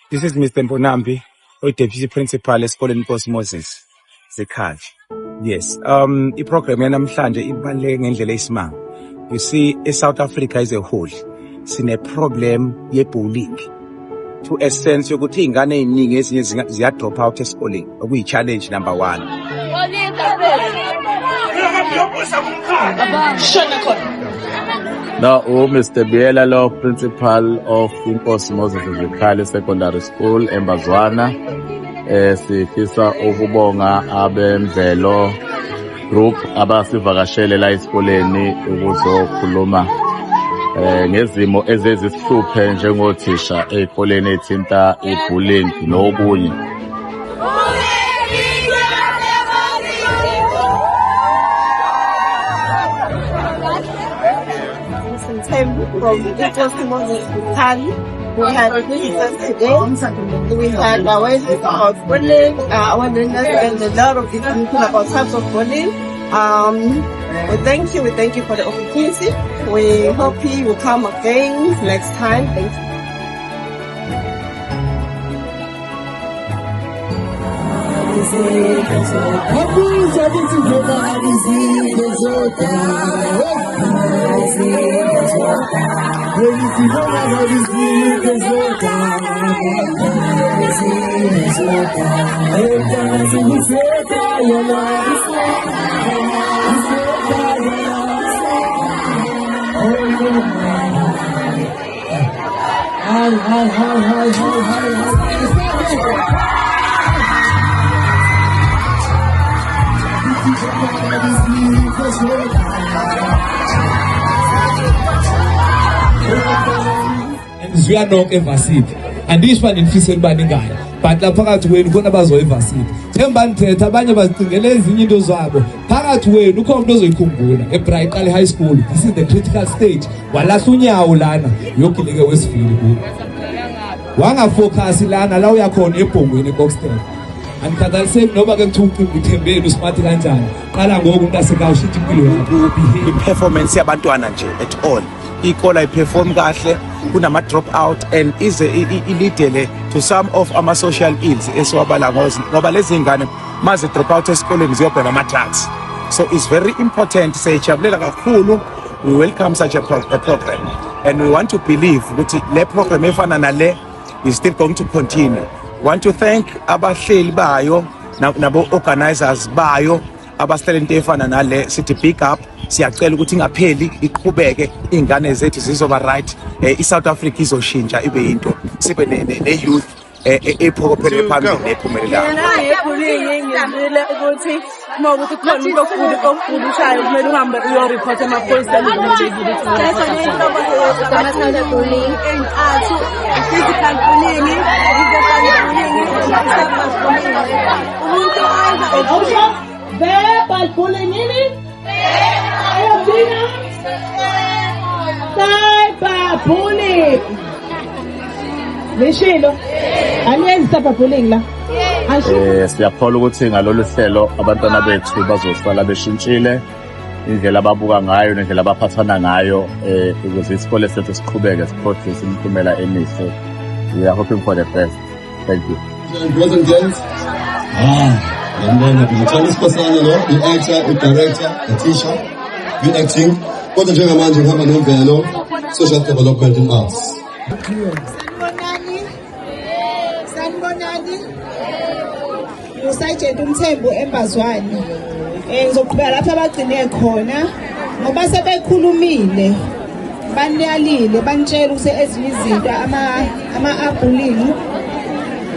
This is Mr. Mbonambi, Deputy Principal esikoleni Nkosi Moses Sekhaji. Yes, iprogram yanamhlanje ibaluleke ngendlela eyisimanga. You see, South Africa as a whole, sine problem ye-bullying. To a sense yokuthi ingane eziningi ezinye ziya drop out esikoleni, okuyi challenge number 1. Now, Mr. Biela Law, Principal of Nkosi Moses Sekhaji Secondary School, Embazwana. Sifisa ukubonga abemvelo group abasivakashele la esikoleni ukuzokhuluma ngezimo ezezisihluphe njengothisha ezikoleni ethinta ibullying nokunye. From Nkosi Moses Sekhaji. We had visitors today. We had awareness about bullying, awareness and a lot of information about types of bullying. We thank you for the opportunity. We hope you will come again next time. Thank Ziyanonke evasithi andisho nifisela baningana but lapha phakathi kwenu khona bazoyivasithi themba nithetha abanye bazicingele ezinye into zabo phakathi kwenu ukhona umuntu ozoyikhumbula eBrightqali High School. This is the critical stage. Walahla unyawo lana yogileke wesifili kulo wanga focus lana la uyakhona ebhongweni eBoxtel andikhathaliseki noma ke kuthiwa uqimbi uthembeni usmart kanjani qala ngoku umuntu asekawushithi impilo yakho I-performance yabantwana nje at all ikola iperform kahle kunama drop out and is ilidele to some of ama social ills esiwabala ngoba lezi ngane maze drop out esikoleni ziyobhema ama drugs. So it's very important siyajabulela kakhulu. We welcome such a program and we want to believe ukuthi le program efana nale is still going to continue. Want to thank abahleli bayo nabo organizers bayo abasitele into efana nale sithi big up. Siyacela ukuthi ingapheli iqhubeke ingane zethu zizoba right. iSouth Africa izoshintsha ibe into sibe ne youth ephokophelele phambili nephumelelayo. ngizile ukuthi uma ukuthi khona umuntu okufudushayo kumele uhambe uyoreport emaphoyiseni bullying, physical bullying, verbal bullying, cyberbullying. Lishilo aliyenzi cyberbullying la. Siyaphola ukuthi ngalolu hlelo abantwana bethu bazosala beshintshile indlela ababuka ngayo nendlela abaphathana ngayo ukuze isikole sethu siqhubeke siphothe imiphumela emihle. We are hoping for the best. Thank you. Boys and girls. Ngiyabonga ngicela isikhosana lo, i-actor, i-director, i-teacher, i-acting. Kodwa njengamanje ngihamba nemvelo, social development and arts. Sanibonani. Usayitshela uMthembu Embazwane. Ngizoqhubeka lapha abagcine khona ngoba sebekhulumile. Baniyalile banitshela ukuthi ezinye izinto ama-bullying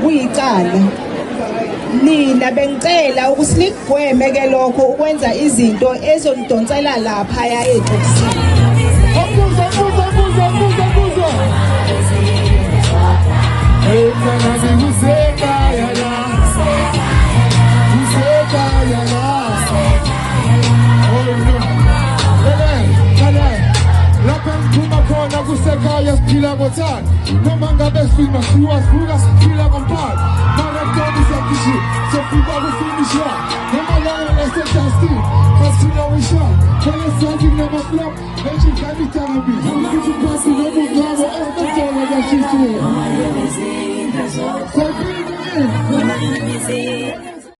kuyicala. Nina bengicela ukuthi nikugweme ke lokho ukwenza izinto ezonidonsela lapha ya eToksini. Kusekaya siphila ngothando noma ngabe sima siwavuka siphila ngomphatho marathon isakishi sofika kufinish noma lana lesetasti fasina wisha kaya sonke noma flop eji kami tarabi ukuthi pasi lobo ngabo esithola ngashisiwe So bring it in.